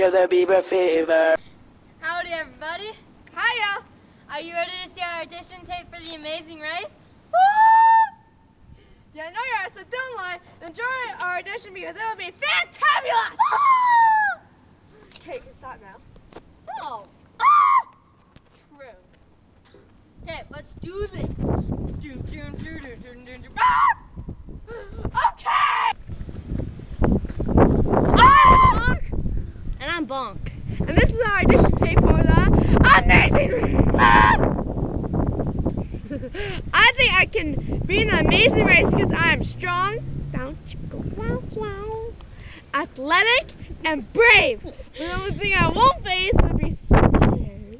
to the Bieber fever. Howdy, everybody. Hiya! Are you ready to see our audition tape for The Amazing Race? Yeah, I know you are, so don't lie. Enjoy our audition because it will be fantabulous! Okay, you can stop now. No. True. Okay, let's do this. Okay! And I'm Bonk. And this is our audition tape for The Amazing Race! I think I can be in The Amazing Race because I am strong, athletic, and brave. But the only thing I won't face would be spiders.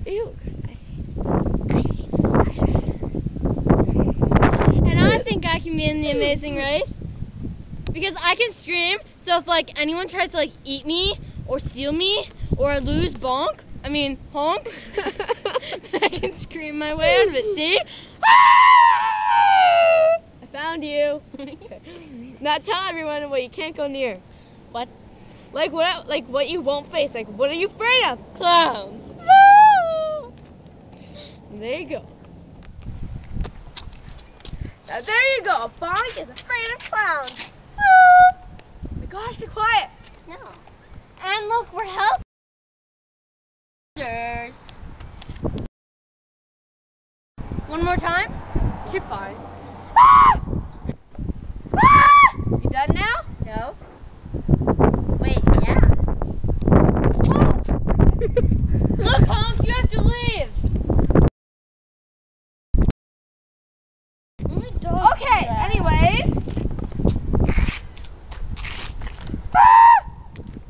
Ew, Chris, I hate spiders. And I think I can be in The Amazing Race because I can scream. So if like anyone tries to like eat me or steal me or lose honk, I can scream my way out of it. See? I found you. Now tell everyone what you can't go near. What? Like what you won't face. Like what are you afraid of? Clowns. There you go. Now there you go. Bonk is afraid of clowns. Oh my gosh, be quiet. No. And look, we're helpers. One more time. Keep fine. You done now? No. Wait, yeah. Look, Honk, you have to leave. Okay, anyways.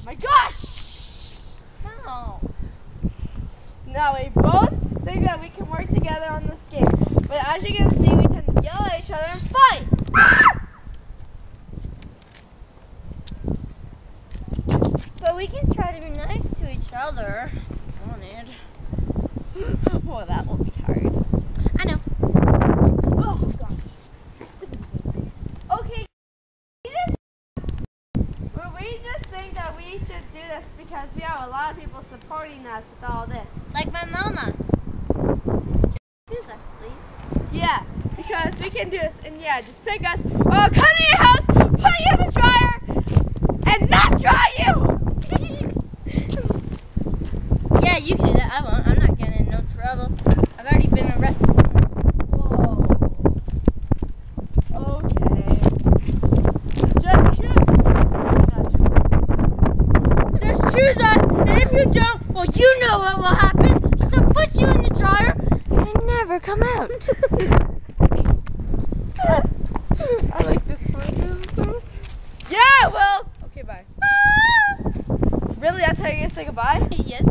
My gosh! No. Now we both think that we can work together on this game. But as you can see, we tend to yell at each other and fight. But we can try to be nice to each other. Wanted. Well, that will be hard. I know. Oh, gosh. Okay. We just think that we should do this because we have a lot of people supporting us with all this. Like my mama. Choose us, please. Yeah, because we can do this. And yeah, just pick us. Or I'll come to your house, put you in the dryer, and not dry you! Yeah, you can do that. I won't. I'm not getting in no trouble. I've already been arrested. Whoa. Okay. Just choose. Just choose us, and if you don't, well, you know what will happen. So put you in the dryer and never come out. I like this one. Yeah, well. Okay, bye. Really, that's how you're gonna say goodbye? Yes.